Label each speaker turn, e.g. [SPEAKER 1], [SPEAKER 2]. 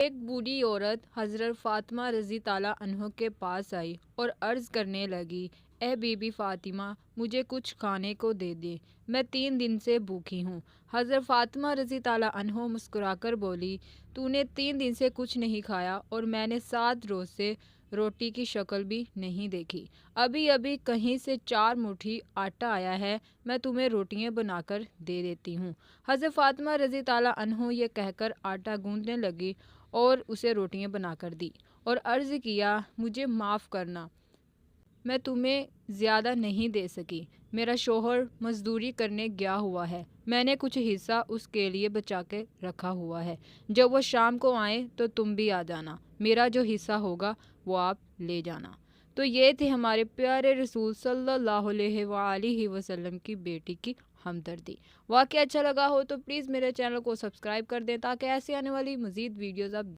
[SPEAKER 1] ایک بوڑھی عورت حضرت فاطمہ رضی تعالیٰ عنہ کے پاس آئی اور عرض کرنے لگی، اے بی بی فاطمہ، مجھے کچھ کھانے کو دے دے، میں 3 دن سے بھوکی ہوں۔ حضرت فاطمہ رضی تعالیٰ عنہ مسکرا کر بولی، تو نے 3 دن سے کچھ نہیں کھایا اور میں نے 7 روز سے روٹی کی شکل بھی نہیں دیکھی۔ ابھی ابھی کہیں سے 4 مٹھی آٹا آیا ہے، میں تمہیں روٹیاں بنا کر دے دیتی ہوں۔ حضرت فاطمہ رضی تعالیٰ عنہ یہ کہہ کر آٹا گوندنے لگی اور اسے روٹیاں بنا کر دی اور عرض کیا، مجھے معاف کرنا، میں تمہیں زیادہ نہیں دے سکی، میرا شوہر مزدوری کرنے گیا ہوا ہے، میں نے کچھ حصہ اس کے لیے بچا کے رکھا ہوا ہے، جب وہ شام کو آئیں تو تم بھی آ جانا، میرا جو حصہ ہوگا وہ آپ لے جانا۔ تو یہ تھے ہمارے پیارے رسول صلی اللہ علیہ وآلہ وسلم کی بیٹی کی ہمدردی۔ واقعہ اچھا لگا ہو تو پلیز میرے چینل کو سبسکرائب کر دیں تاکہ ایسے آنے والی مزید ویڈیوز آپ